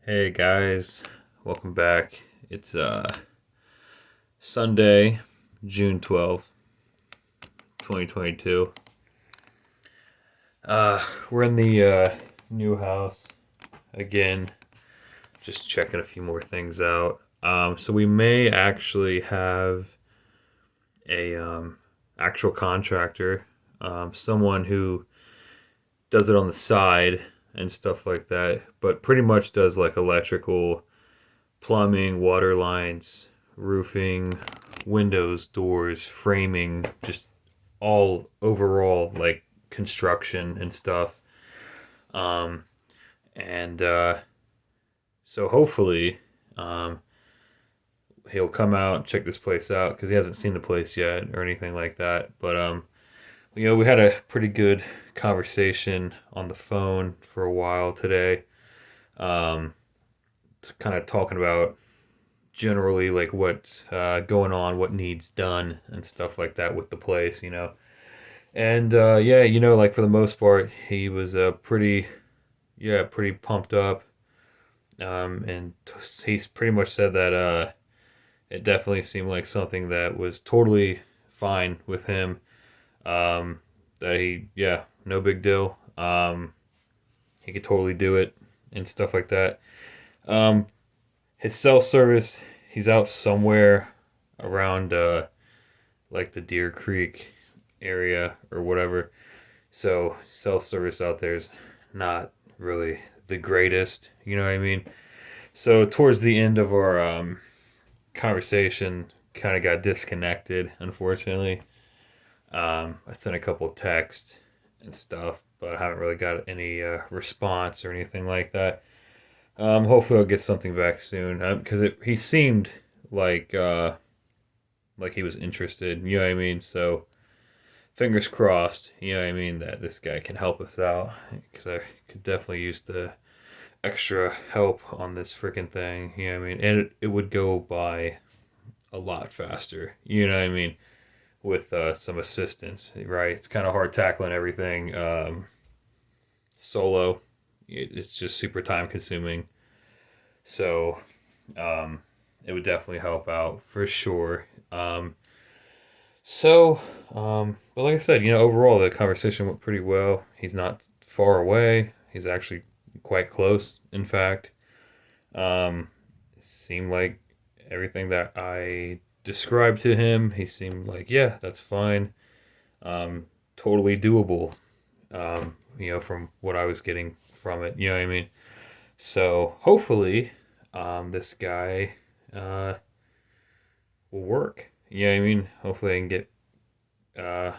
Hey guys, welcome back. It's Sunday, June 12th, 2022. We're in the new house again, just checking a few more things out. So we may actually have a actual contractor, someone who does it on the side and stuff like that, but pretty much does like electrical, plumbing, water lines, roofing, windows, doors, framing, just all overall like construction and stuff. Um, and so hopefully, um, he'll come out, check this place out because he hasn't seen the place yet or anything like that. But we had a pretty good conversation on the phone for a while today. Um, kind of talking about generally like what's going on, what needs done, and stuff like that with the place. And yeah, like for the most part, he was pretty pumped up. And he's pretty much said that it definitely seemed like something that was totally fine with him. That yeah, no big deal. He could totally do it and stuff like that. Um, his self service, he's out somewhere around like the Deer Creek area or whatever. So self service out there is not really the greatest, you know what I mean? So towards the end of our conversation, kind of got disconnected, unfortunately. I sent a couple of texts and stuff, but I haven't really got any response or anything like that. Hopefully I'll get something back soon because he seemed like uh, like he was interested. You know what I mean? So fingers crossed. You know what I mean that this guy can help us out because I could definitely use the extra help on this freaking thing. You know what I mean? And it would go by a lot faster. You know what I mean? With some assistance, right? It's kind of hard tackling everything solo. It's just super time consuming. So um, it would definitely help out for sure. So, but like I said, overall the conversation went pretty well. He's not far away. He's actually quite close, in fact. Um, seemed like everything that I described to him, he seemed like, yeah, that's fine. Um, totally doable. From what I was getting from it, you know what I mean? So hopefully, this guy uh, will work. You know what I mean? Hopefully, I can get uh,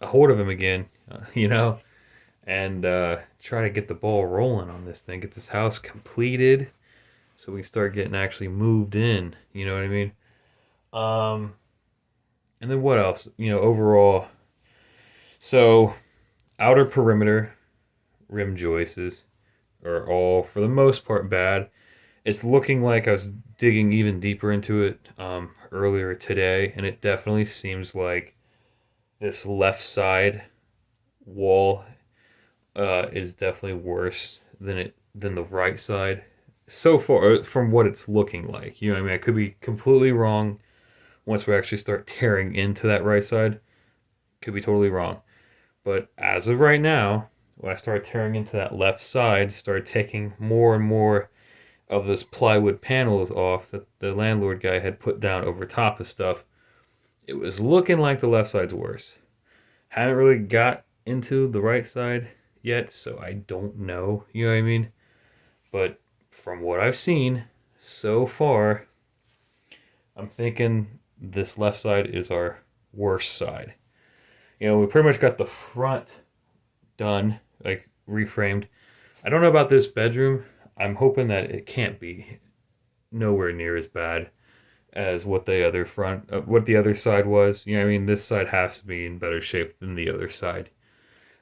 a hold of him again, and try to get the ball rolling on this thing, get this house completed so we can start getting actually moved in. You know what I mean? Um, and then what else? Overall, so outer perimeter rim joists are all, for the most part, bad. It's looking like I was digging even deeper into it earlier today, and it definitely seems like this left side wall is definitely worse than the right side so far from what it's looking like. You know what I mean? I could be completely wrong once we actually start tearing into that right side. Could be totally wrong. But as of right now, when I started tearing into that left side, started taking more and more of those plywood panels off that the landlord guy had put down over top of stuff, it was looking like the left side's worse. Haven't really got into the right side yet, so I don't know, you know what I mean? But from what I've seen so far, I'm thinking this left side is our worst side. We pretty much got the front done, like reframed. I don't know about this bedroom. I'm hoping that it can't be nowhere near as bad as what the other side was. You know what I mean? This side has to be in better shape than the other side.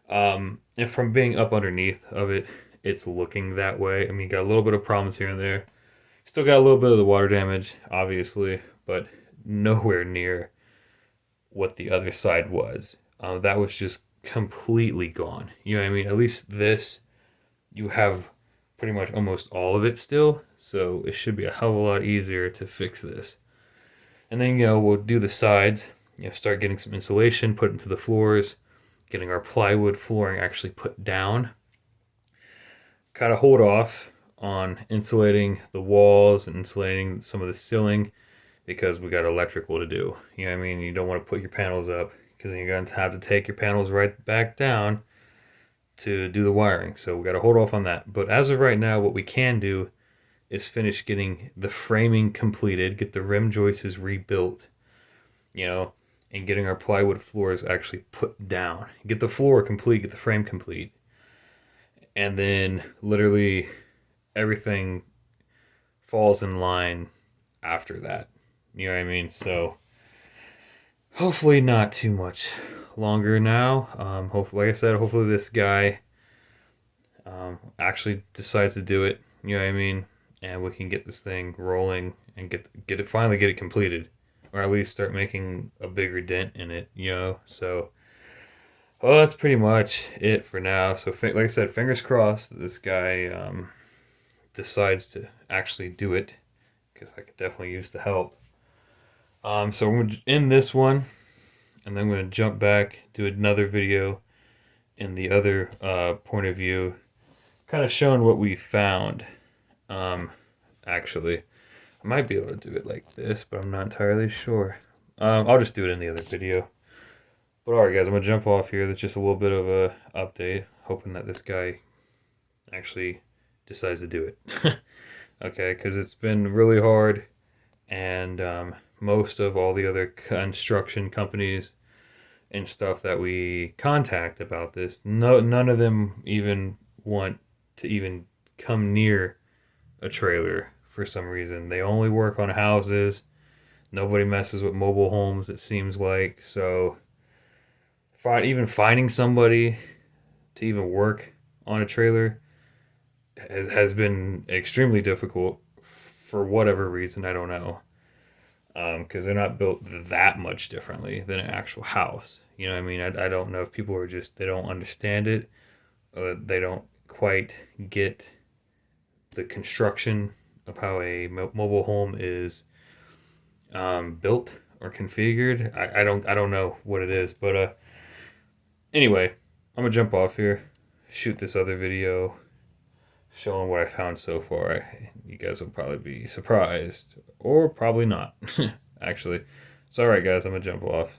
And from being up underneath of it, it's looking that way. I mean, got a little bit of problems here and there. Still got a little bit of the water damage, obviously, but nowhere near what the other side was. That was just completely gone. You know what I mean? At least this, you have pretty much almost all of it still, so it should be a hell of a lot easier to fix this. And then, we'll do the sides, start getting some insulation put into the floors, getting our plywood flooring actually put down. Kind of hold off on insulating the walls and insulating some of the ceiling because we got electrical to do. You know what I mean? You don't want to put your panels up because then you're going to have to take your panels right back down to do the wiring. So we got to hold off on that. But as of right now, what we can do is finish getting the framing completed, get the rim joists rebuilt, and getting our plywood floors actually put down. Get the floor complete, get the frame complete. And then literally everything falls in line after that. You know what I mean? So hopefully not too much longer now. Hopefully, like I said, hopefully this guy actually decides to do it. You know what I mean? And we can get this thing rolling and finally get it completed, or at least start making a bigger dent in it. So. Well, that's pretty much it for now. So, like I said, fingers crossed that this guy decides to actually do it, because I could definitely use the help. So I'm going to end this one, and then I'm going to jump back, do another video in the other point of view, kind of showing what we found. Actually, I might be able to do it like this, but I'm not entirely sure. I'll just do it in the other video. But alright guys, I'm going to jump off here. That's just a little bit of a update, hoping that this guy actually decides to do it. Okay, because it's been really hard, and most of all the other construction companies and stuff that we contact about this, none of them even want to even come near a trailer for some reason. They only work on houses. Nobody messes with mobile homes, it seems like. So even finding somebody to even work on a trailer has been extremely difficult for whatever reason. I don't know, because they're not built that much differently than an actual house. You know what I mean? I don't know if people are just, they don't understand it, or they don't quite get the construction of how a mobile home is built or configured. I don't know what it is, but anyway, I'm gonna jump off here, shoot this other video showing what I found so far. You guys will probably be surprised, or probably not. Actually, it's alright guys, I'm gonna jump off.